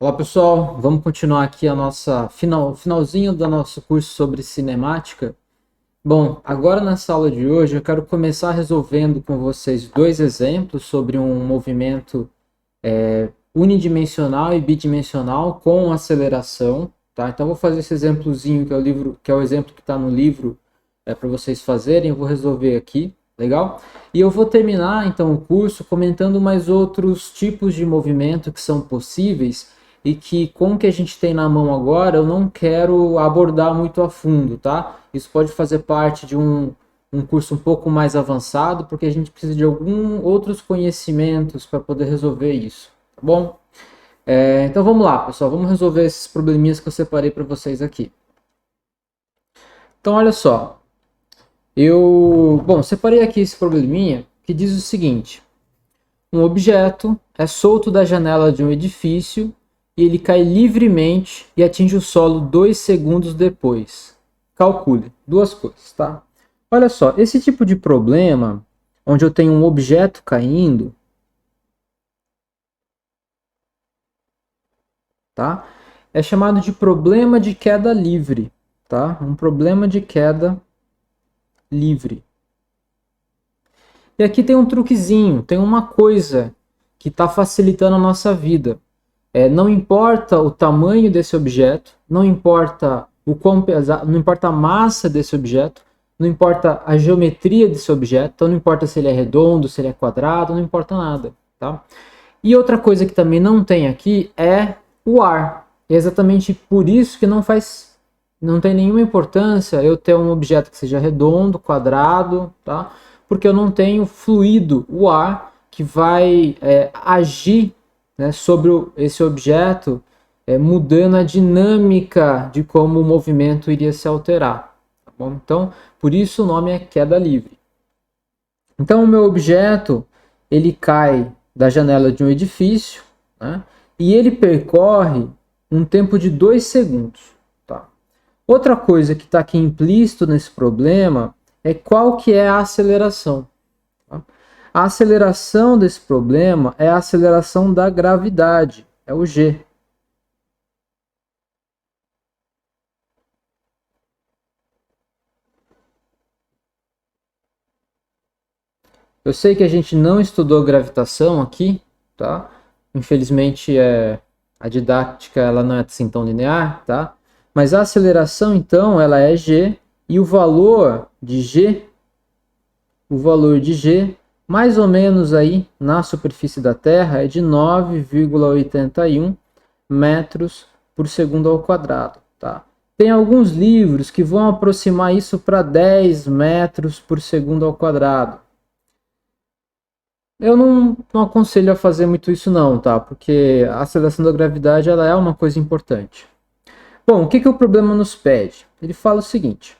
Olá pessoal, vamos continuar aqui a nossa finalzinho do nosso curso sobre cinemática. Bom, agora nessa aula de hoje eu quero começar resolvendo com vocês dois exemplos sobre um movimento unidimensional e bidimensional com aceleração, tá? Então eu vou fazer esse exemplozinho que é o exemplo que está no livro para vocês fazerem. Eu vou resolver aqui, legal? E eu vou terminar então o curso comentando mais outros tipos de movimento que são possíveis e que com o que a gente tem na mão agora eu não quero abordar muito a fundo, tá? Isso pode fazer parte de um curso um pouco mais avançado, porque a gente precisa de alguns outros conhecimentos para poder resolver isso, tá bom? Então vamos lá, pessoal, vamos resolver esses probleminhas que eu separei para vocês aqui. Então olha só, separei aqui esse probleminha que diz o seguinte: um objeto é solto da janela de um edifício e ele cai livremente e atinge o solo 2 segundos depois. Calcule duas coisas, tá? Olha só, esse tipo de problema, onde eu tenho um objeto caindo, tá? É chamado de problema de queda livre, tá? Um problema de queda livre. E aqui tem um truquezinho, tem uma coisa que está facilitando a nossa vida. Não importa o tamanho desse objeto, não importa o quão pesado, não importa a massa desse objeto, não importa a geometria desse objeto, então não importa se ele é redondo, se ele é quadrado, não importa nada, tá? E outra coisa que também não tem aqui é o ar. É exatamente por isso que não tem nenhuma importância eu ter um objeto que seja redondo, quadrado, tá? Porque eu não tenho fluido, o ar, que vai agir, né, sobre esse objeto, mudando a dinâmica de como o movimento iria se alterar. Tá bom? Então, por isso o nome é queda livre. Então, o meu objeto ele cai da janela de um edifício, né, e ele percorre um tempo de 2 segundos. Tá? Outra coisa que está aqui implícito nesse problema é qual que é a aceleração. Tá? A aceleração desse problema é a aceleração da gravidade, é o g. Eu sei que a gente não estudou gravitação aqui, tá? Infelizmente a didática ela não é assim tão linear, tá? Mas a aceleração então ela é g e o valor de g mais ou menos aí na superfície da Terra é de 9,81 metros por segundo ao quadrado, tá? Tem alguns livros que vão aproximar isso para 10 metros por segundo ao quadrado. Eu não aconselho a fazer muito isso não, tá? Porque a aceleração da gravidade ela é uma coisa importante. Bom, o que o problema nos pede? Ele fala o seguinte: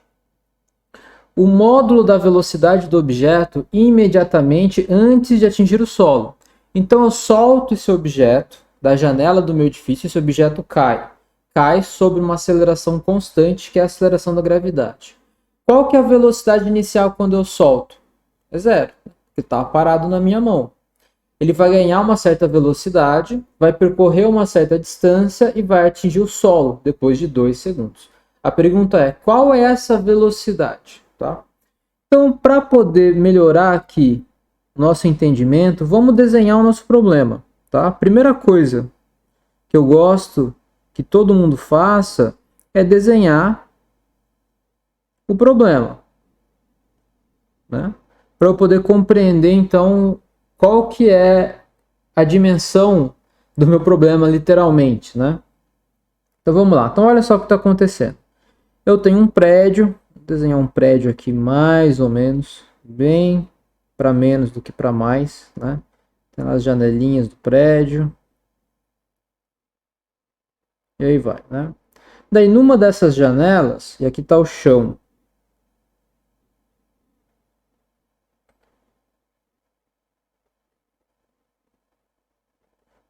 o módulo da velocidade do objeto imediatamente antes de atingir o solo. Então eu solto esse objeto da janela do meu edifício, esse objeto cai sobre uma aceleração constante, que é a aceleração da gravidade. Qual que é a velocidade inicial quando eu solto? É zero, porque está parado na minha mão. Ele vai ganhar uma certa velocidade, vai percorrer uma certa distância e vai atingir o solo depois de 2 segundos. A pergunta é, qual é essa velocidade? Tá? Então, para poder melhorar aqui nosso entendimento, vamos desenhar o nosso problema. Tá? A primeira coisa que eu gosto que todo mundo faça é desenhar o problema, né? Para eu poder compreender, então, qual que é a dimensão do meu problema, literalmente, né? Então, vamos lá. Então, olha só o que está acontecendo. Eu tenho um prédio, vou desenhar um prédio aqui mais ou menos, bem para menos do que para mais, né? Tem as janelinhas do prédio. E aí vai, né? Daí, numa dessas janelas, e aqui está o chão.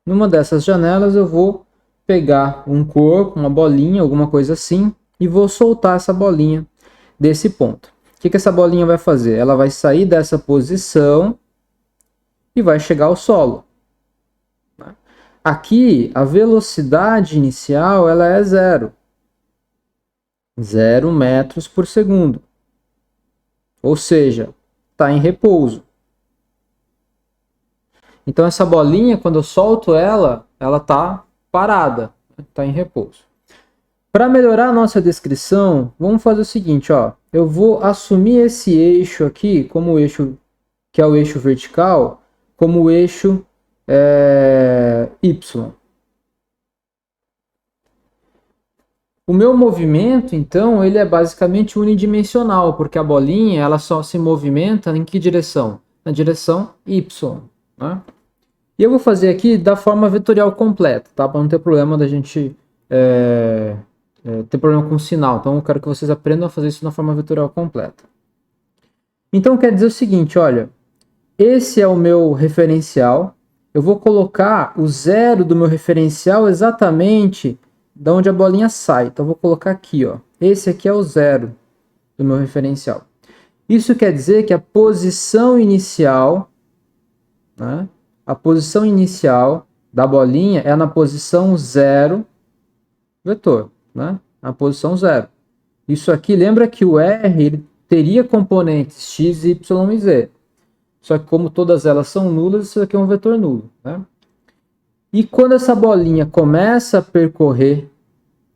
Numa dessas janelas eu vou pegar um corpo, uma bolinha, alguma coisa assim, e vou soltar essa bolinha desse ponto. O que essa bolinha vai fazer? Ela vai sair dessa posição e vai chegar ao solo. Aqui, a velocidade inicial ela é 0. 0 metros por segundo. Ou seja, está em repouso. Então essa bolinha, quando eu solto ela está parada, está em repouso. Para melhorar a nossa descrição, vamos fazer o seguinte, ó. Eu vou assumir esse eixo aqui como o eixo que é o eixo vertical, como o eixo Y. O meu movimento, então, ele é basicamente unidimensional, porque a bolinha ela só se movimenta em que direção? Na direção Y. Né? E eu vou fazer aqui da forma vetorial completa, tá? Para não ter problema da gente ter problema com o sinal. Então eu quero que vocês aprendam a fazer isso na forma vetorial completa. Então quer dizer o seguinte, olha, esse é o meu referencial. Eu vou colocar o zero do meu referencial exatamente da onde a bolinha sai. Então eu vou colocar aqui, ó. Esse aqui é o zero do meu referencial. Isso quer dizer que a posição inicial, né? A posição inicial da bolinha é na posição 0 vetor, né? Na posição 0. Isso aqui, lembra que o R ele teria componentes x, y e z. Só que como todas elas são nulas, isso aqui é um vetor nulo, né? E quando essa bolinha começa a percorrer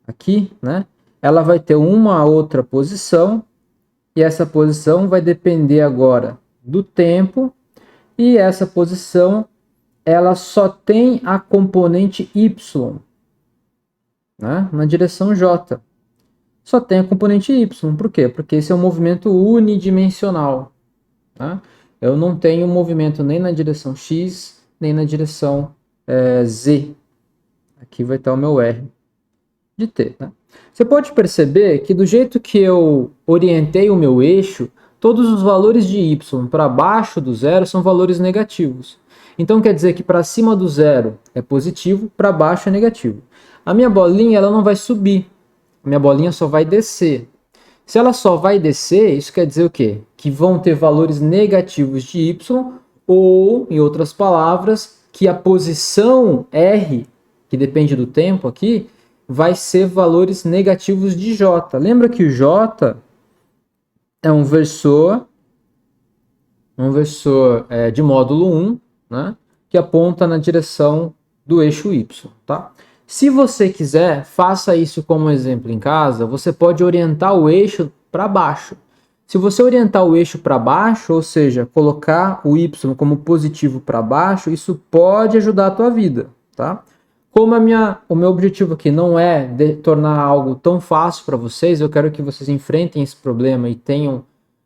aqui, né? Ela vai ter uma outra posição, e essa posição vai depender agora do tempo, e essa posição ela só tem a componente y, né? Na direção j. Só tem a componente y. Por quê? Porque esse é um movimento unidimensional. Né? Eu não tenho movimento nem na direção x, nem na direção z. Aqui vai estar o meu r de t. Né? Você pode perceber que do jeito que eu orientei o meu eixo, todos os valores de y para baixo do zero são valores negativos. Então quer dizer que para cima do zero é positivo, para baixo é negativo. A minha bolinha ela não vai subir, a minha bolinha só vai descer. Se ela só vai descer, isso quer dizer o quê? Que vão ter valores negativos de y, ou, em outras palavras, que a posição r, que depende do tempo aqui, vai ser valores negativos de j. Lembra que o j é um versor de módulo 1, né, que aponta na direção do eixo y. Tá? Se você quiser, faça isso como exemplo em casa, você pode orientar o eixo para baixo. Se você orientar o eixo para baixo, ou seja, colocar o y como positivo para baixo, isso pode ajudar a tua vida. Tá? Como o meu objetivo aqui não é tornar algo tão fácil para vocês, eu quero que vocês enfrentem esse problema e tenham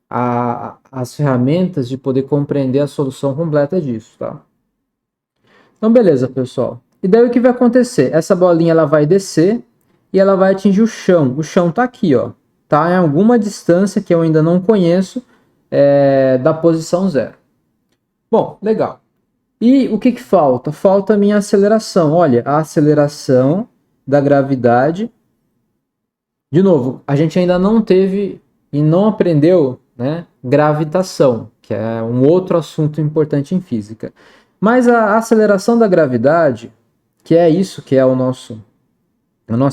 as ferramentas de poder compreender a solução completa disso, tá? Então, beleza, pessoal. E daí o que vai acontecer? Essa bolinha ela vai descer e ela vai atingir o chão. O chão tá aqui, ó. Tá em alguma distância que eu ainda não conheço da posição 0. Bom, legal. E o que falta? Falta a minha aceleração. Olha, a aceleração da gravidade. De novo, a gente ainda não teve e não aprendeu, né, gravitação, que é um outro assunto importante em física. Mas a aceleração da gravidade, que é isso que é a nossa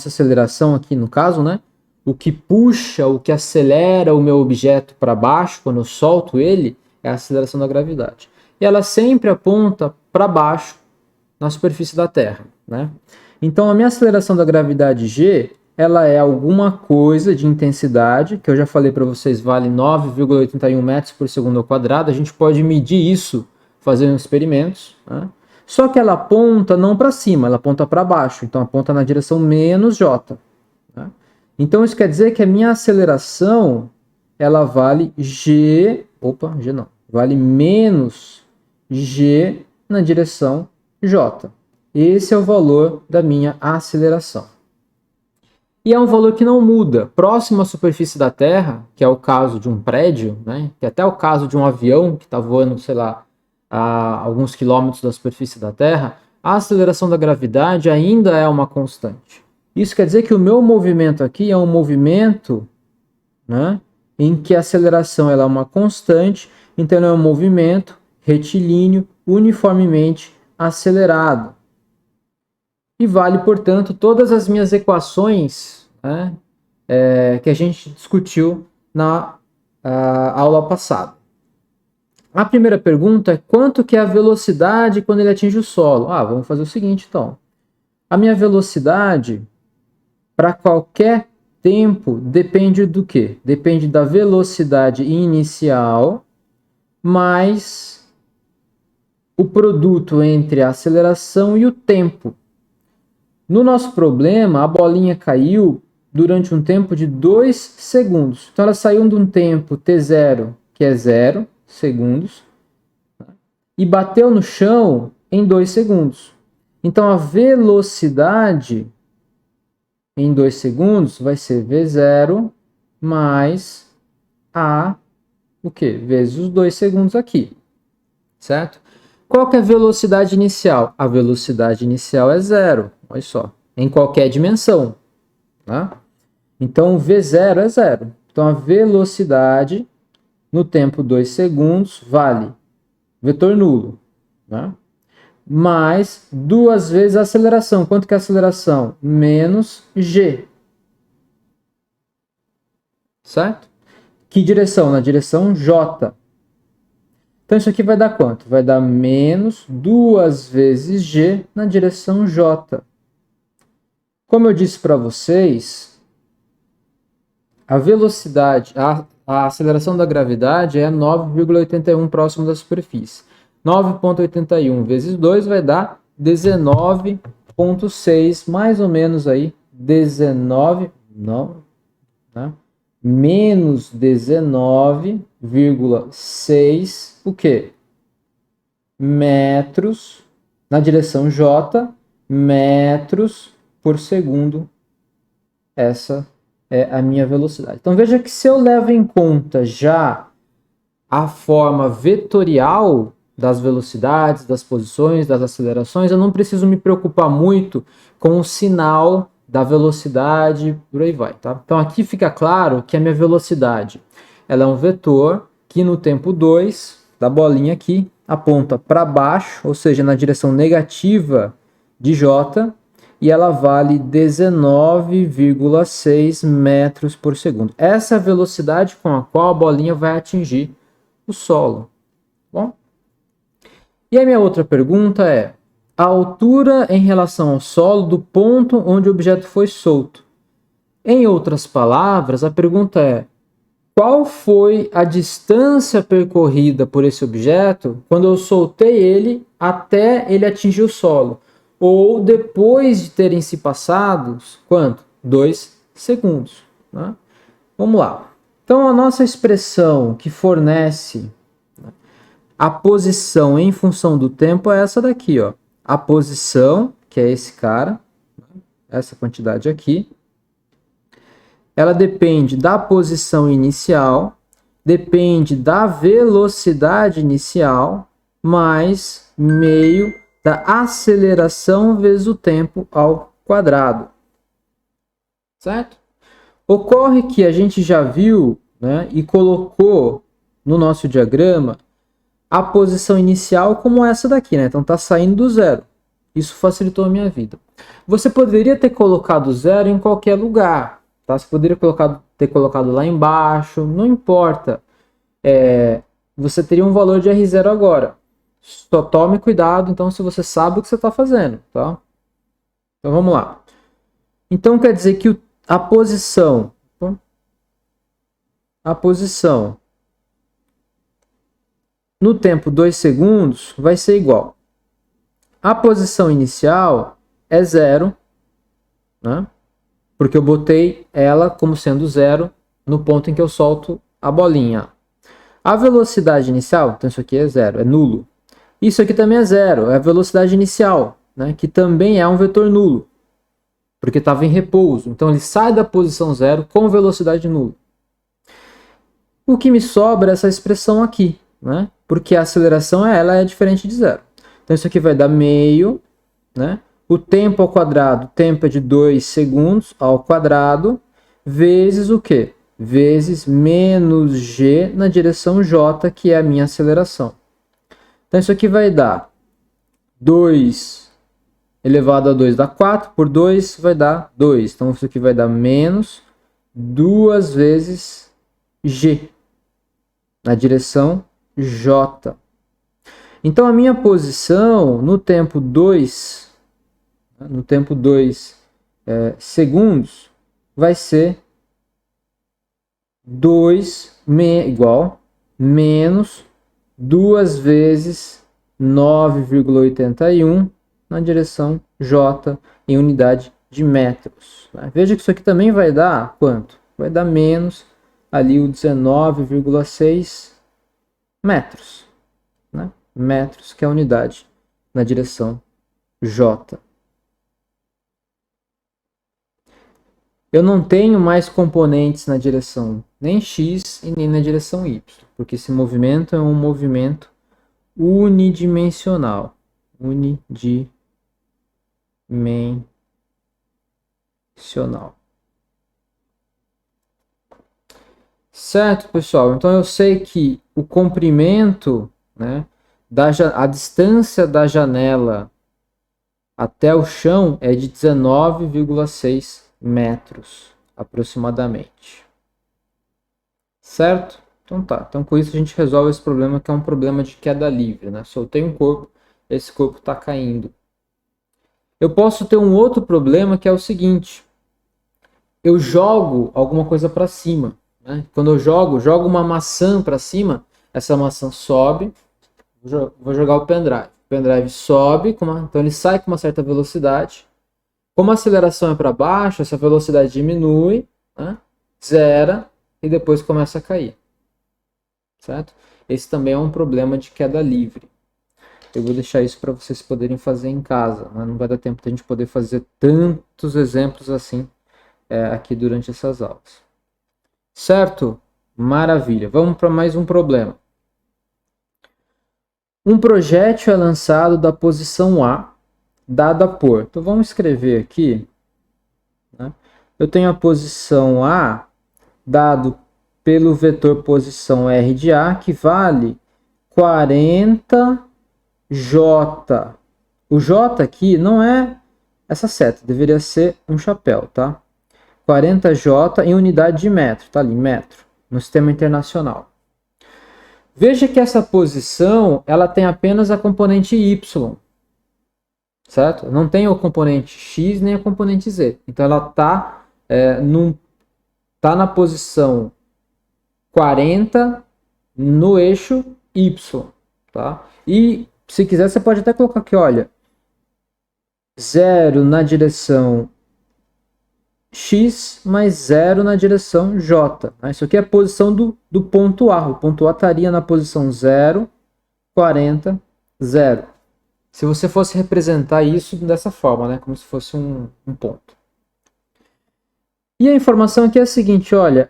aceleração aqui no caso, né? O que puxa, o que acelera o meu objeto para baixo quando eu solto ele é a aceleração da gravidade. E ela sempre aponta para baixo na superfície da Terra, né? Então a minha aceleração da gravidade G, ela é alguma coisa de intensidade, que eu já falei para vocês, vale 9,81 metros por segundo ao quadrado. A gente pode medir isso fazendo experimentos, né? Só que ela aponta não para cima, ela aponta para baixo, então aponta na direção menos j. Né? Então isso quer dizer que a minha aceleração, ela vale vale menos g na direção j. Esse é o valor da minha aceleração. E é um valor que não muda. Próximo à superfície da Terra, que é o caso de um prédio, né, que é até o caso de um avião que está voando, sei lá, a alguns quilômetros da superfície da Terra, a aceleração da gravidade ainda é uma constante. Isso quer dizer que o meu movimento aqui é um movimento, né, em que a aceleração ela é uma constante, então é um movimento retilíneo uniformemente acelerado. E vale, portanto, todas as minhas equações, né, que a gente discutiu na aula passada. A primeira pergunta é quanto que é a velocidade quando ele atinge o solo? Vamos fazer o seguinte, então. A minha velocidade, para qualquer tempo, depende do quê? Depende da velocidade inicial mais o produto entre a aceleração e o tempo. No nosso problema, a bolinha caiu durante um tempo de 2 segundos. Então, ela saiu de um tempo t0, que é 0 segundos, e bateu no chão em 2 segundos. Então, a velocidade em 2 segundos vai ser V0 mais A, o quê? Vezes os 2 segundos aqui, certo? Qual que é a velocidade inicial? A velocidade inicial é 0, olha só, em qualquer dimensão, tá? Então, V0 é 0. Então, a velocidade no tempo 2 segundos vale vetor nulo, né? Mais 2 vezes a aceleração. Quanto que é a aceleração? Menos g. Certo? Que direção? Na direção j. Então, isso aqui vai dar quanto? Vai dar menos 2 vezes g na direção j. Como eu disse para vocês, a velocidade, a aceleração da gravidade é 9,81 próximo da superfície. 9,81 vezes 2 vai dar 19,6, mais ou menos aí, 19, não, né? Menos 19,6, o quê? Metros, na direção J, metros por segundo, essa é a minha velocidade. Então veja que se eu levo em conta já a forma vetorial das velocidades, das posições, das acelerações, eu não preciso me preocupar muito com o sinal da velocidade, por aí vai, tá? Então aqui fica claro que a minha velocidade, ela é um vetor que no tempo 2, da bolinha aqui, aponta para baixo, ou seja, na direção negativa de J, e ela vale 19,6 metros por segundo. Essa é a velocidade com a qual a bolinha vai atingir o solo. Bom? E a minha outra pergunta é a altura em relação ao solo do ponto onde o objeto foi solto. Em outras palavras, a pergunta é qual foi a distância percorrida por esse objeto quando eu soltei ele até ele atingir o solo? Ou depois de terem se passados, quanto? 2 segundos. Né? Vamos lá. Então, a nossa expressão que fornece a posição em função do tempo é essa daqui, ó. A posição, que é esse cara, essa quantidade aqui, ela depende da posição inicial, depende da velocidade inicial, mais meio da aceleração vezes o tempo ao quadrado. Certo? Ocorre que a gente já viu, né, e colocou no nosso diagrama a posição inicial como essa daqui, né? Então está saindo do zero. Isso facilitou a minha vida. Você poderia ter colocado zero em qualquer lugar, tá? Você poderia ter colocado lá embaixo, não importa. Você teria um valor de R0 agora. Só tome cuidado, então, se você sabe o que você está fazendo, tá? Então, vamos lá. Então, quer dizer que a posição no tempo 2 segundos vai ser igual. A posição inicial é 0, né? Porque eu botei ela como sendo 0 no ponto em que eu solto a bolinha. A velocidade inicial, então isso aqui é 0, é nulo. Isso aqui também é 0, é a velocidade inicial, né? Que também é um vetor nulo, porque estava em repouso. Então ele sai da posição 0 com velocidade nula. O que me sobra é essa expressão aqui, né? Porque a aceleração ela é diferente de 0. Então isso aqui vai dar meio, né? O tempo ao quadrado, tempo é de 2 segundos ao quadrado, vezes o quê? Vezes menos g na direção j, que é a minha aceleração. Então isso aqui vai dar 2 elevado a 2 dá 4, por 2 vai dar 2. Então, isso aqui vai dar menos 2 vezes G, na direção J. Então, a minha posição no tempo 2, segundos, vai ser 2 igual menos 2 vezes 9,81 na direção J em unidade de metros. Veja que isso aqui também vai dar quanto? Vai dar menos ali o 19,6 metros. Né? Metros, que é a unidade na direção J. Eu não tenho mais componentes na direção nem x e nem na direção y, porque esse movimento é um movimento unidimensional. Certo, pessoal? Então eu sei que o comprimento, né, a distância da janela até o chão é de 19,6 metros, aproximadamente. Certo? Então tá. Então com isso a gente resolve esse problema, que é um problema de queda livre, né? Soltei um corpo, esse corpo está caindo. Eu posso ter um outro problema, que é o seguinte: eu jogo alguma coisa para cima, né? Quando eu jogo uma maçã para cima, essa maçã sobe, vou jogar o pendrive. O pendrive sobe, então ele sai com uma certa velocidade. Como a aceleração é para baixo, essa velocidade diminui, né? Zera e depois começa a cair. Certo? Esse também é um problema de queda livre. Eu vou deixar isso para vocês poderem fazer em casa, né? Não vai dar tempo de a gente poder fazer tantos exemplos assim aqui durante essas aulas. Certo? Maravilha. Vamos para mais um problema. Um projétil é lançado da posição A, dada por... Então vamos escrever aqui. Né? Eu tenho a posição A, dado pelo vetor posição R de A, que vale 40J. O J aqui não é essa seta, deveria ser um chapéu, tá? 40J em unidade de metro, tá ali, metro, no sistema internacional. Veja que essa posição, ela tem apenas a componente Y, certo? Não tem o componente X nem a componente Z. Então ela está na posição 40 no eixo Y, tá? E se quiser você pode até colocar aqui, olha, 0 na direção X mais 0 na direção J. Isso aqui é a posição do ponto A. O ponto A estaria na posição 0, 40, 0. Se você fosse representar isso dessa forma, né? Como se fosse um ponto. E a informação aqui é a seguinte, olha,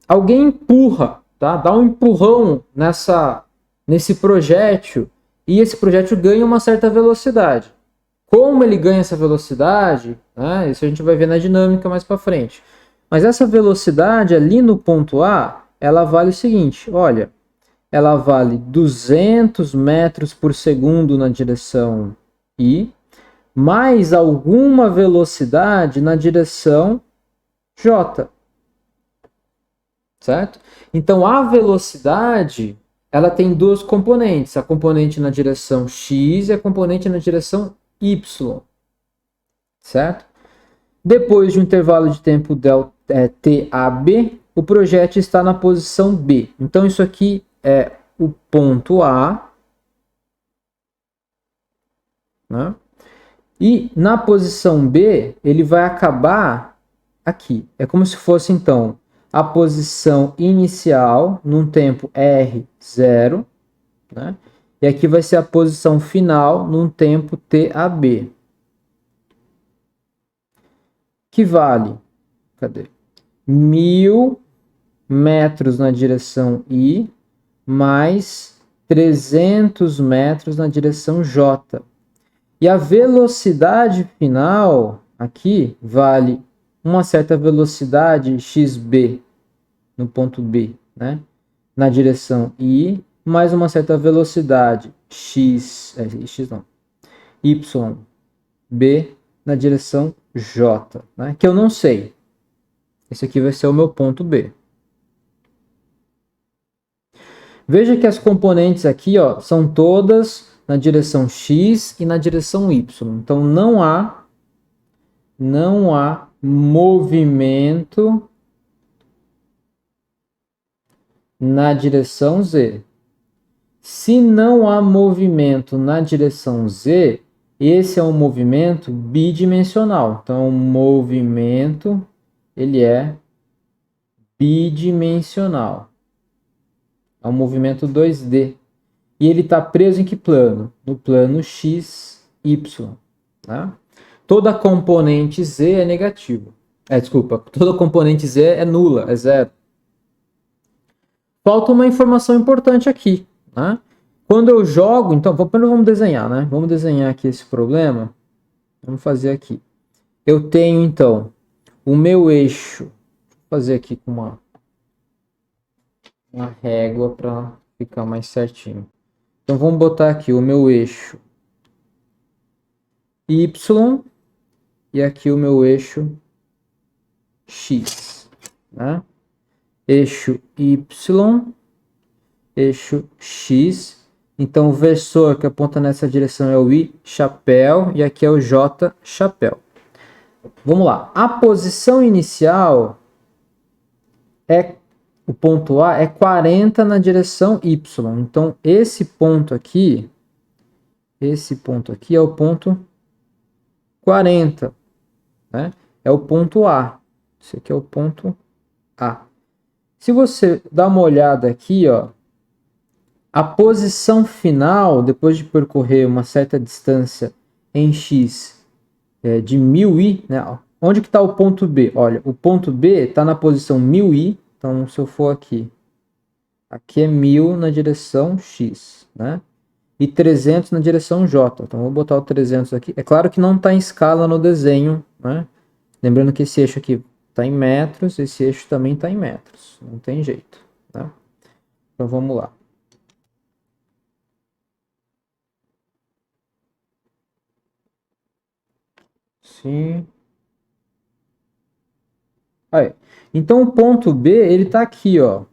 alguém empurra, tá? Dá um empurrão nesse projétil e esse projétil ganha uma certa velocidade. Como ele ganha essa velocidade, né? Isso a gente vai ver na dinâmica mais para frente. Mas essa velocidade ali no ponto A, ela vale o seguinte, olha, ela vale 200 metros por segundo na direção I, mais alguma velocidade na direção J. Certo? Então a velocidade, ela tem duas componentes, a componente na direção X e a componente na direção Y, certo? Depois de um intervalo de tempo TAB, o projétil está na posição B. Então isso aqui é o ponto A, né? E na posição B, ele vai acabar aqui. É como se fosse, então, a posição inicial num tempo R0, né? E aqui vai ser a posição final num tempo TAB. Que vale, 1.000 metros na direção I, mais 300 metros na direção J. E a velocidade final aqui vale uma certa velocidade xb no ponto B, né? Na direção I, mais uma certa velocidade YB na direção J, né? Que eu não sei. Esse aqui vai ser o meu ponto B. Veja que as componentes aqui, ó, são todas na direção X e na direção Y. Então não há movimento na direção Z. Se não há movimento na direção Z, esse é um movimento bidimensional. Então, o movimento ele é bidimensional. É um movimento 2D. E ele está preso em que plano? No plano X, Y. Tá? Toda componente Z é negativa. Desculpa, toda componente Z é nula, é zero. Falta uma informação importante aqui. Né? Quando eu jogo, então, primeiro vamos desenhar, né? Vamos desenhar aqui esse problema. Vamos fazer aqui. Eu tenho, então, o meu eixo. Vou fazer aqui com uma régua para ficar mais certinho. Então, vamos botar aqui o meu eixo Y e aqui o meu eixo X. Né? Eixo Y, eixo X. Então, o versor que aponta nessa direção é o I, chapéu, e aqui é o J, chapéu. Vamos lá. A posição inicial o ponto A é 40 na direção Y. Então, esse ponto aqui é o ponto 40. Né? É o ponto A. Esse aqui é o ponto A. Se você dá uma olhada aqui, ó, a posição final, depois de percorrer uma certa distância em X de 1000i, né? Onde que está o ponto B? Olha, o ponto B está na posição 1000i, então se eu for aqui é 1000 na direção X, né? E 300 na direção J, então vou botar o 300 aqui. É claro que não está em escala no desenho, né? Lembrando que esse eixo aqui está em metros, esse eixo também está em metros, não tem jeito, né? Então vamos lá. Sim. Aí. Então o ponto B, ele está aqui, ó.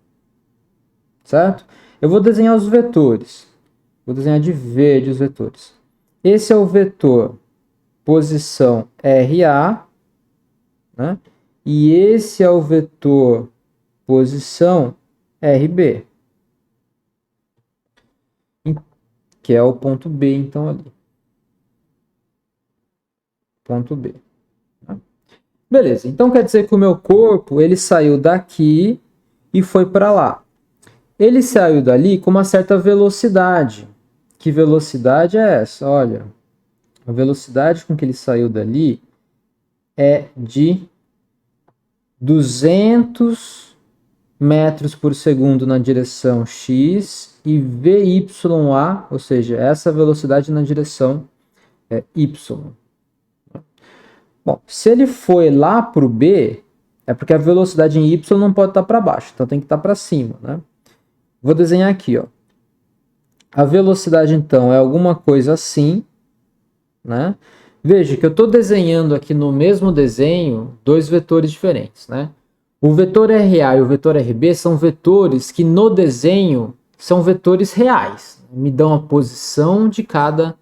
Certo? Eu vou desenhar os vetores. Vou desenhar de verde os vetores. Esse é o vetor posição RA, né? E esse é o vetor posição RB, que é o ponto B, então, ali. Ponto B. Beleza, então quer dizer que o meu corpo, ele saiu daqui e foi para lá. Ele saiu dali com uma certa velocidade. Que velocidade é essa? Olha, a velocidade com que ele saiu dali é de 200 metros por segundo na direção X e VYA, ou seja, essa velocidade na direção Y. Bom, se ele foi lá para o B, é porque a velocidade em Y não pode estar para baixo, então tem que estar para cima, né? Vou desenhar aqui, ó. A velocidade, então, é alguma coisa assim, né? Veja que eu estou desenhando aqui no mesmo desenho dois vetores diferentes, né? O vetor RA e o vetor RB são vetores que no desenho são vetores reais. Me dão a posição de cada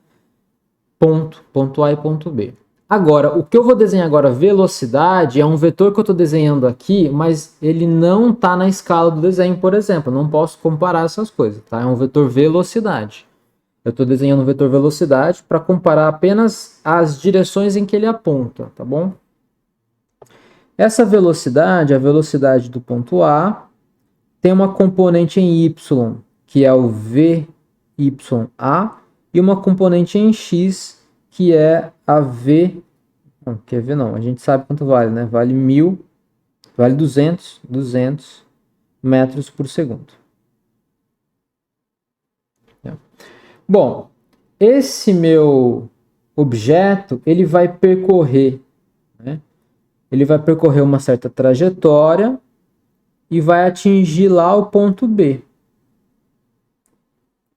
ponto A e ponto B. Agora, o que eu vou desenhar agora, velocidade, é um vetor que eu estou desenhando aqui, mas ele não está na escala do desenho, por exemplo. Eu não posso comparar essas coisas, tá? É um vetor velocidade. Eu estou desenhando um vetor velocidade para comparar apenas as direções em que ele aponta, tá bom? Essa velocidade, a velocidade do ponto A, tem uma componente em Y, que é o VYA, e uma componente em X, que é a V. Não, quer ver não, a gente sabe quanto vale, né? Vale 1000, vale 200 metros por segundo. Bom, esse meu objeto, ele vai percorrer, né? Ele vai percorrer uma certa trajetória e vai atingir lá o ponto B.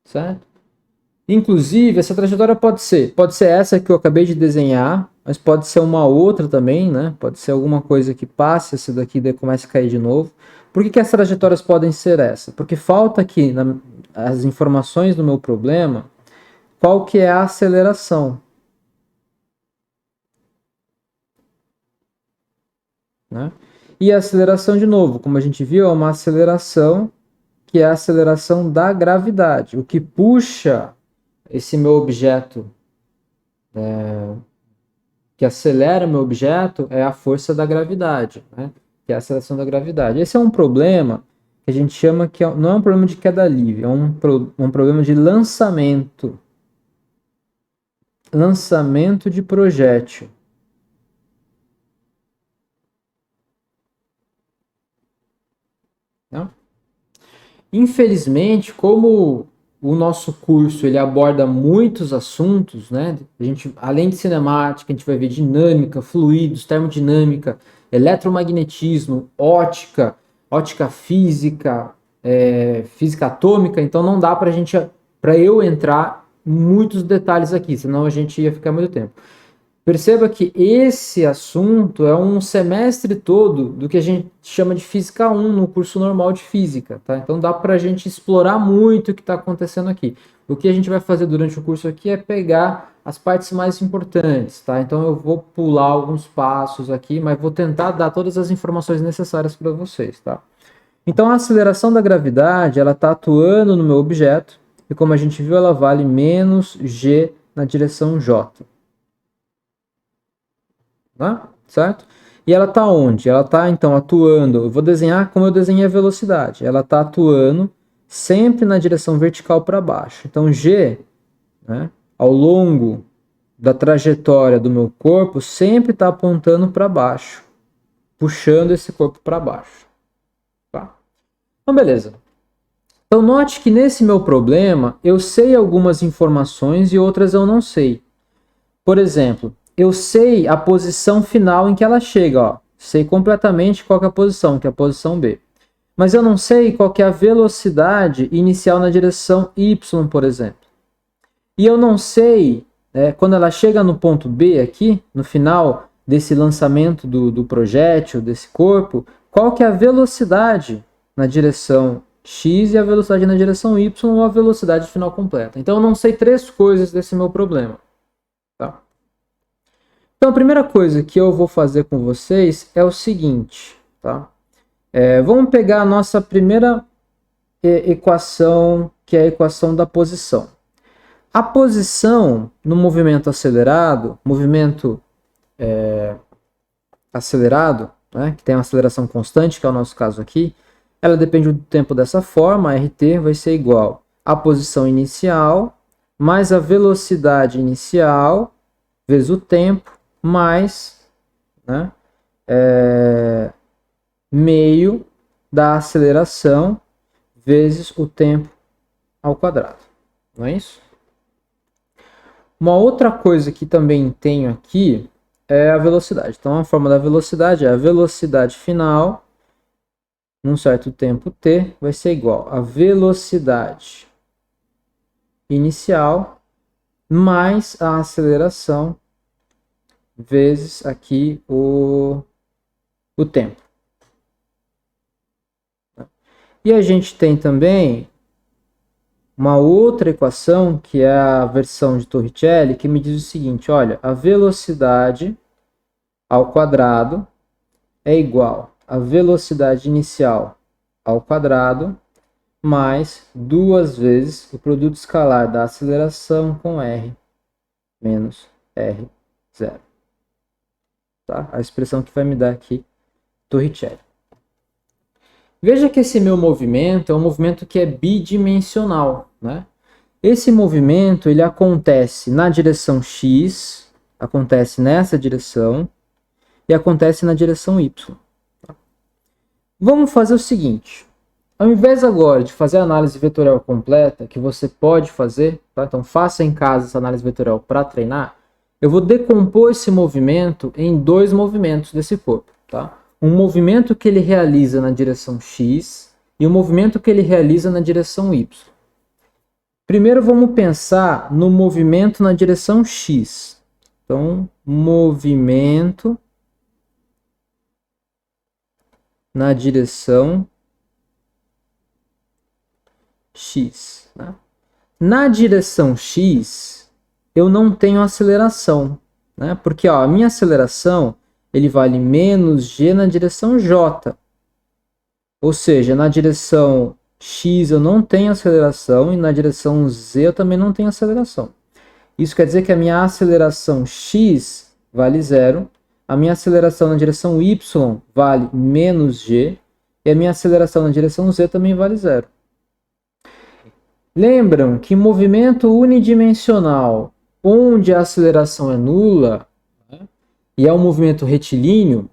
Certo? Inclusive, essa trajetória pode ser essa que eu acabei de desenhar, mas pode ser uma outra também, né? Pode ser alguma coisa que passe essa daqui e daí comece a cair de novo. Por que as trajetórias podem ser essa? Porque falta aqui as informações do meu problema, qual que é a aceleração, né? E a aceleração, de novo, como a gente viu, é uma aceleração que é a aceleração da gravidade. O que puxa esse meu objeto, que acelera meu objeto, é a força da gravidade, né? Que é a aceleração da gravidade. Esse é um problema que a gente chama que não é um problema de queda livre, é um problema de lançamento. Lançamento de projétil. Né? Infelizmente, como o nosso curso ele aborda muitos assuntos, né? A gente, além de cinemática, a gente vai ver dinâmica, fluidos, termodinâmica, eletromagnetismo, ótica, ótica física, física atômica. Então não dá para eu entrar em muitos detalhes aqui, senão a gente ia ficar muito tempo. Perceba que esse assunto é um semestre todo do que a gente chama de Física 1 no curso normal de Física, tá? Então dá para a gente explorar muito o que está acontecendo aqui. O que a gente vai fazer durante o curso aqui é pegar as partes mais importantes, tá? Então eu vou pular alguns passos aqui, mas vou tentar dar todas as informações necessárias para vocês, tá? Então a aceleração da gravidade, ela está atuando no meu objeto, e como a gente viu, ela vale menos g na direção j. Tá? Certo? E ela está onde? Ela está, então, atuando. Eu vou desenhar como eu desenhei a velocidade. Ela está atuando sempre na direção vertical para baixo. Então, G, né, ao longo da trajetória do meu corpo, sempre está apontando para baixo, puxando esse corpo para baixo. Tá? Então, beleza. Então, note que nesse meu problema, eu sei algumas informações e outras eu não sei. Por exemplo, eu sei a posição final em que ela chega, ó. Sei completamente qual que é a posição, que é a posição B. Mas eu não sei qual que é a velocidade inicial na direção Y, por exemplo. E eu não sei, quando ela chega no ponto B aqui, no final desse lançamento do projétil, desse corpo, qual que é a velocidade na direção X e a velocidade na direção Y ou a velocidade final completa. Então eu não sei três coisas desse meu problema. Tá? Então, a primeira coisa que eu vou fazer com vocês é o seguinte, tá? Vamos pegar a nossa primeira equação, que é a equação da posição. A posição no movimento acelerado, né, que tem uma aceleração constante, que é o nosso caso aqui, ela depende do tempo dessa forma, a RT vai ser igual à posição inicial, mais a velocidade inicial, vezes o tempo, mais, né, meio da aceleração vezes o tempo ao quadrado. Não é isso? Uma outra coisa que também tenho aqui é a velocidade. Então a forma da velocidade é a velocidade final num certo tempo t vai ser igual a velocidade inicial mais a aceleração vezes aqui o tempo. E a gente tem também uma outra equação, que é a versão de Torricelli, que me diz o seguinte, olha, a velocidade ao quadrado é igual a velocidade inicial ao quadrado mais 2 vezes o produto escalar da aceleração com R menos R0. Tá? A expressão que vai me dar aqui Torricelli. Veja que esse meu movimento é um movimento que é bidimensional, né? Esse movimento ele acontece na direção X, acontece nessa direção e acontece na direção Y. Vamos fazer o seguinte, ao invés agora de fazer a análise vetorial completa, que você pode fazer, tá? Então faça em casa essa análise vetorial para treinar, eu vou decompor esse movimento em dois movimentos desse corpo, tá? Um movimento que ele realiza na direção X e um movimento que ele realiza na direção Y. Primeiro vamos pensar no movimento na direção x. Então, movimento na direção x. Né? Na direção x, eu não tenho aceleração, né? Porque ó, a minha aceleração ele vale menos g na direção j. Ou seja, na direção x eu não tenho aceleração e na direção z eu também não tenho aceleração. Isso quer dizer que a minha aceleração x vale zero, a minha aceleração na direção y vale menos g e a minha aceleração na direção z também vale zero. Lembram que movimento unidimensional, onde a aceleração é nula, né, e é um movimento retilíneo,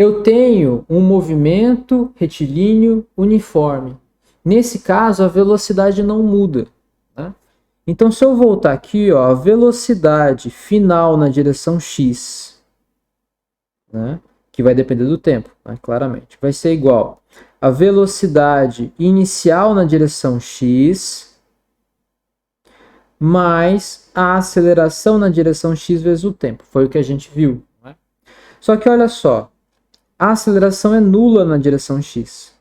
eu tenho um movimento retilíneo uniforme. Nesse caso, a velocidade não muda. Né? Então, se eu voltar aqui, ó, a velocidade final na direção x, né, que vai depender do tempo, né, claramente, vai ser igual a velocidade inicial na direção x mais a aceleração na direção x vezes o tempo. Foi o que a gente viu. Né? Só que olha só, a aceleração é nula na direção x.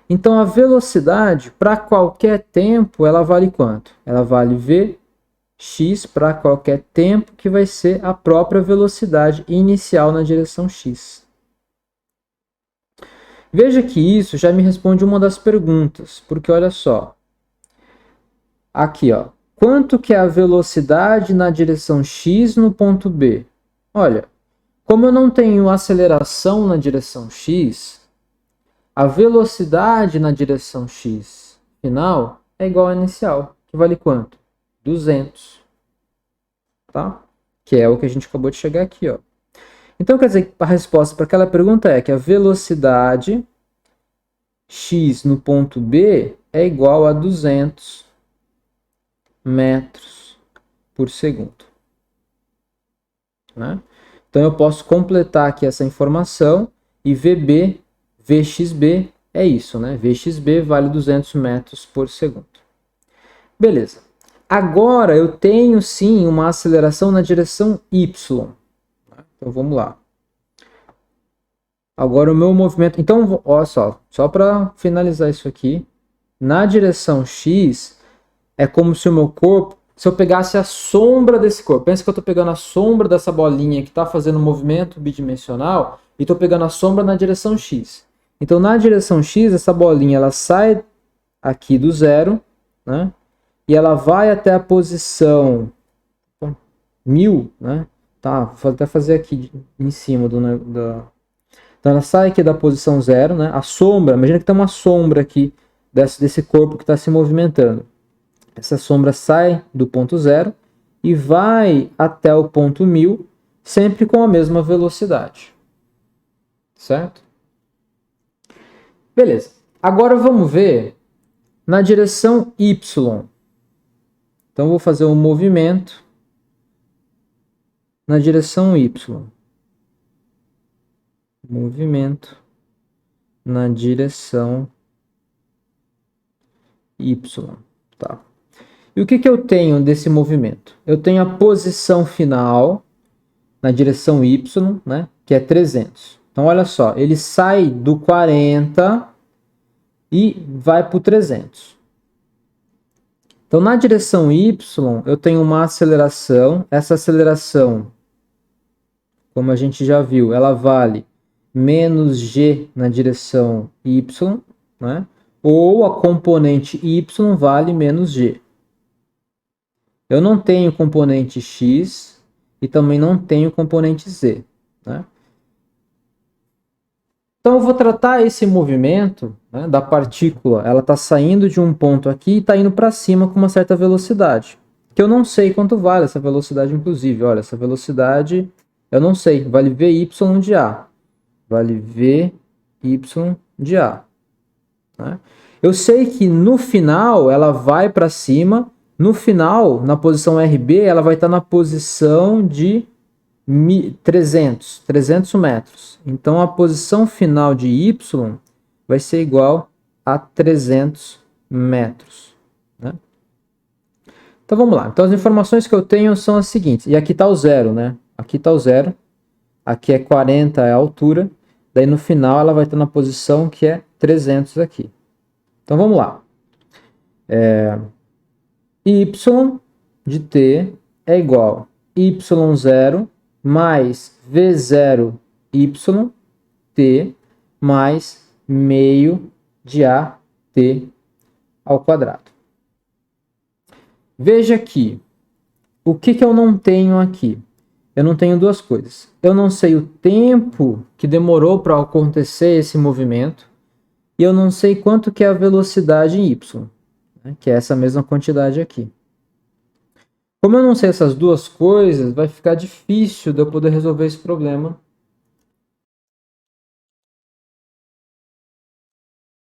Então a velocidade para qualquer tempo ela vale quanto? Ela vale vx para qualquer tempo, que vai ser a própria velocidade inicial na direção x. Veja que isso já me responde uma das perguntas, porque olha só. Aqui, ó. Quanto que é a velocidade na direção x no ponto B? Olha, como eu não tenho aceleração na direção x, a velocidade na direção x final é igual à inicial, que vale quanto? 200. Tá? Que é o que a gente acabou de chegar aqui, ó. Então, quer dizer que a resposta para aquela pergunta é que a velocidade x no ponto B é igual a 200 metros por segundo. Né? Então, eu posso completar aqui essa informação e VXB é isso, né? VXB vale 200 metros por segundo. Beleza. Agora, eu tenho sim uma aceleração na direção Y. Então vamos lá. Agora o meu movimento... Então, olha só para finalizar isso aqui. Na direção X, é como se o meu corpo... Se eu pegasse a sombra desse corpo. Pensa que eu estou pegando a sombra dessa bolinha que está fazendo um movimento bidimensional e estou pegando a sombra na direção X. Então, na direção X, essa bolinha ela sai aqui do zero, né? E ela vai até a posição 1000, né? Tá, vou até fazer aqui em cima Então ela sai aqui da posição 0, né? A sombra, imagina que tem uma sombra aqui desse corpo que está se movimentando. Essa sombra sai do ponto 0 e vai até o ponto 1000, sempre com a mesma velocidade. Certo? Beleza. Agora vamos ver na direção Y. Então vou fazer um movimento na direção Y. Movimento na direção Y. Tá. E o que eu tenho desse movimento? Eu tenho a posição final na direção Y, né, que é 300. Então, olha só, ele sai do 40 e vai para o 300. Então, na direção Y, eu tenho uma aceleração. Essa aceleração, como a gente já viu, ela vale menos g na direção Y, né? Ou a componente Y vale menos g. Eu não tenho componente x e também não tenho componente z. Né? Então eu vou tratar esse movimento, né, da partícula, ela está saindo de um ponto aqui e está indo para cima com uma certa velocidade. Que eu não sei quanto vale essa velocidade, inclusive. Olha, essa velocidade eu não sei, vale Vy de A. Vale Vy de A. Né? Eu sei que no final ela vai para cima. No final, na posição RB, ela vai estar na posição de 300 metros. Então, a posição final de Y vai ser igual a 300 metros, né? Então vamos lá. Então as informações que eu tenho são as seguintes. E aqui está o zero, né? Aqui está o zero. Aqui é 40 é a altura. Daí no final ela vai estar na posição que é 300 aqui. Então vamos lá. Y de t é igual a y0 mais v0 y t mais meio de a t ao quadrado. Veja aqui, o que eu não tenho aqui? Eu não tenho duas coisas. Eu não sei o tempo que demorou para acontecer esse movimento e eu não sei quanto que é a velocidade em y, né, que é essa mesma quantidade aqui. Como eu não sei essas duas coisas, vai ficar difícil de eu poder resolver esse problema.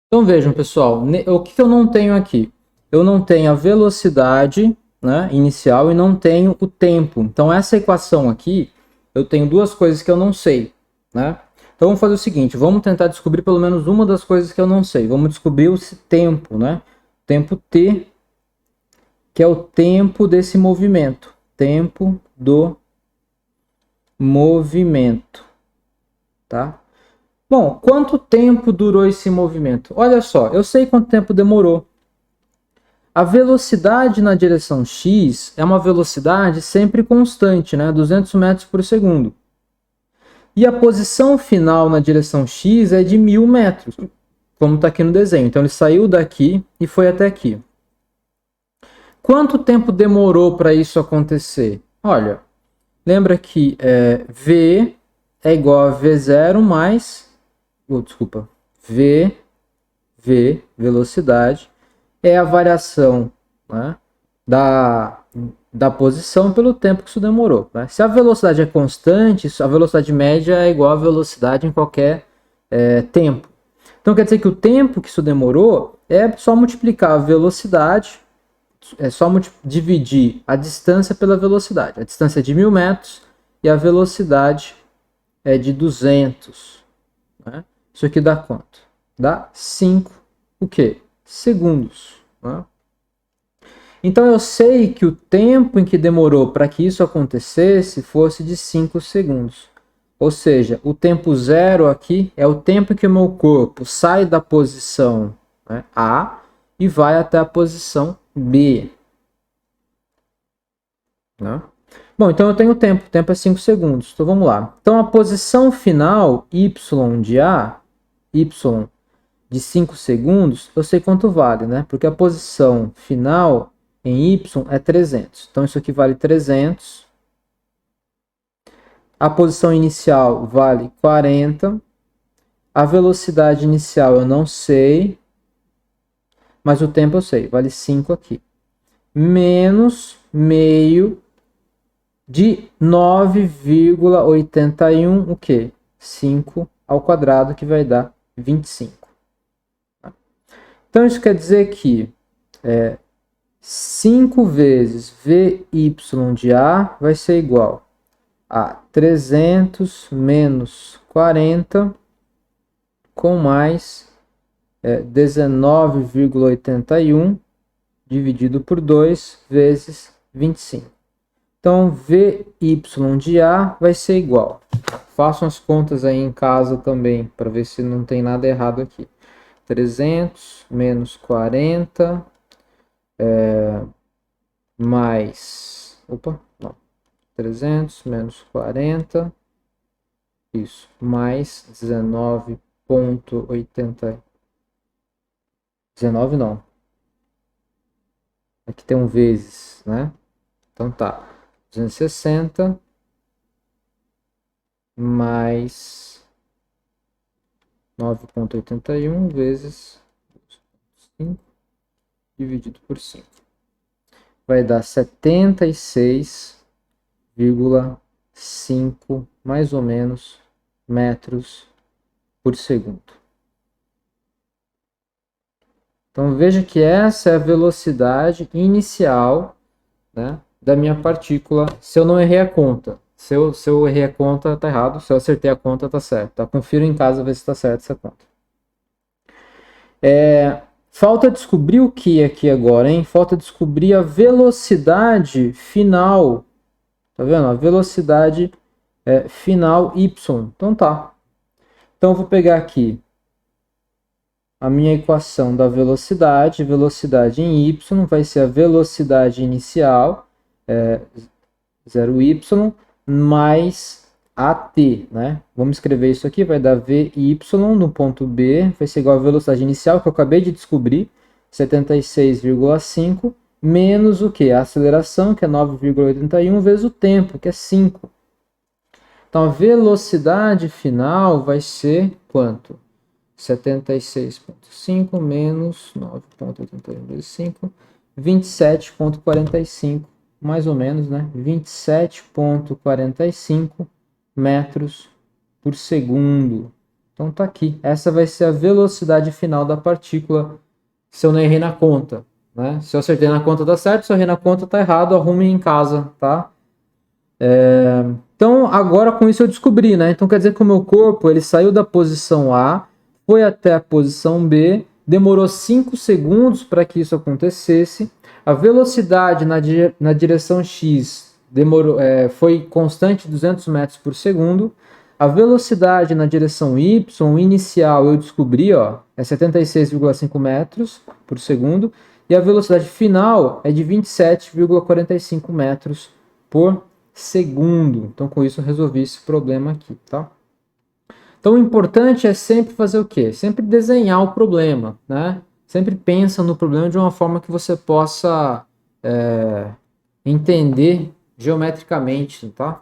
Então vejam, pessoal, o que eu não tenho aqui? Eu não tenho a velocidade, né, inicial e não tenho o tempo. Então essa equação aqui, eu tenho duas coisas que eu não sei, né? Então vamos fazer o seguinte, vamos tentar descobrir pelo menos uma das coisas que eu não sei. Vamos descobrir o tempo, né? Tempo t, que é o tempo desse movimento. Tempo do movimento, tá? Bom, quanto tempo durou esse movimento? Olha só, eu sei quanto tempo demorou. A velocidade na direção x é uma velocidade sempre constante, né? 200 metros por segundo. E a posição final na direção x é de 1000 metros, como está aqui no desenho. Então ele saiu daqui e foi até aqui. Quanto tempo demorou para isso acontecer? Olha, lembra que V é igual a V0 mais... V, velocidade, é a variação, né, da posição pelo tempo que isso demorou. Né? Se a velocidade é constante, a velocidade média é igual a velocidade em qualquer tempo. Então quer dizer que o tempo que isso demorou é só multiplicar a velocidade, é só dividir a distância pela velocidade. A distância é de 1000 metros e a velocidade é de 200. Né? Isso aqui dá quanto? Dá 5, o quê? Segundos. Né? Então eu sei que o tempo em que demorou para que isso acontecesse fosse de 5 segundos. Ou seja, o tempo zero aqui é o tempo em que o meu corpo sai da posição, né, A e vai até a posição B. Né? Bom, então eu tenho tempo. O tempo é 5 segundos. Então vamos lá. Então a posição final y de A, y de 5 segundos, eu sei quanto vale, né? Porque a posição final em y é 300. Então isso aqui vale 300. A posição inicial vale 40. A velocidade inicial eu não sei. Mas o tempo eu sei. Vale 5 aqui. Menos meio de 9,81, o quê? 5 ao quadrado, que vai dar 25. Então isso quer dizer que 5 vezes Vy de A vai ser igual a 300 menos 40 com mais 19,81 dividido por 2 vezes 25. Então, Vy de A vai ser igual. Façam as contas aí em casa também, para ver se não tem nada errado aqui. 300 menos 40 mais... Opa, não. 300 menos 40, isso, mais 19,80. 19 não. Aqui tem um vezes, né? Então tá. 260 mais 9,81 vezes 5 dividido por 5. Vai dar 76,5 mais ou menos metros por segundo. Então veja que essa é a velocidade inicial, né, da minha partícula, se eu não errei a conta. Se eu errei a conta, tá errado. Se eu acertei a conta, tá certo. Tá? Confira em casa, ver se tá certo essa conta. Falta descobrir o que aqui agora, hein? Falta descobrir a velocidade final. Tá vendo? A velocidade final y. Então tá. Então eu vou pegar aqui a minha equação da velocidade. Velocidade em y vai ser a velocidade inicial, 0y, mais at, né? Vamos escrever isso aqui, vai dar vy no ponto B, vai ser igual à velocidade inicial que eu acabei de descobrir, 76,5, menos o que? A aceleração, que é 9,81, vezes o tempo, que é 5. Então a velocidade final vai ser quanto? 76,5 menos 9,81 vezes 5, 27,45, mais ou menos, né? 27,45 metros por segundo. Então tá aqui. Essa vai ser a velocidade final da partícula, se eu não errei na conta, né? Se eu acertei na conta tá certo, se eu errei na conta tá errado, arrume em casa, tá? Então agora com isso eu descobri, né? Então quer dizer que o meu corpo ele saiu da posição A, foi até a posição B, demorou 5 segundos para que isso acontecesse. A velocidade na direção X foi constante, 200 metros por segundo. A velocidade na direção Y inicial eu descobri, ó, é 76,5 metros por segundo. E a velocidade final é de 27,45 metros por segundo. Então com isso eu resolvi esse problema aqui, tá? Então o importante é sempre fazer o quê? Sempre desenhar o problema, né? Sempre pensa no problema de uma forma que você possa entender geometricamente, tá?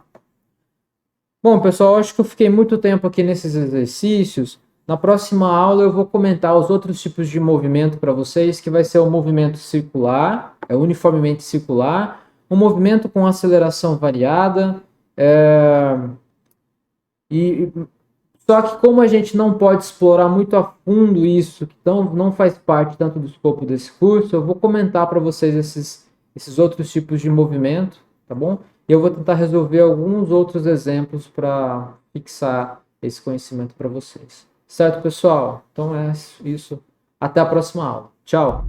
Bom, pessoal, acho que eu fiquei muito tempo aqui nesses exercícios. Na próxima aula eu vou comentar os outros tipos de movimento para vocês, que vai ser o movimento circular, uniformemente circular, um movimento com aceleração variada, só que como a gente não pode explorar muito a fundo isso, então não faz parte tanto do escopo desse curso, eu vou comentar para vocês esses outros tipos de movimento, tá bom? E eu vou tentar resolver alguns outros exemplos para fixar esse conhecimento para vocês. Certo, pessoal? Então é isso. Até a próxima aula. Tchau!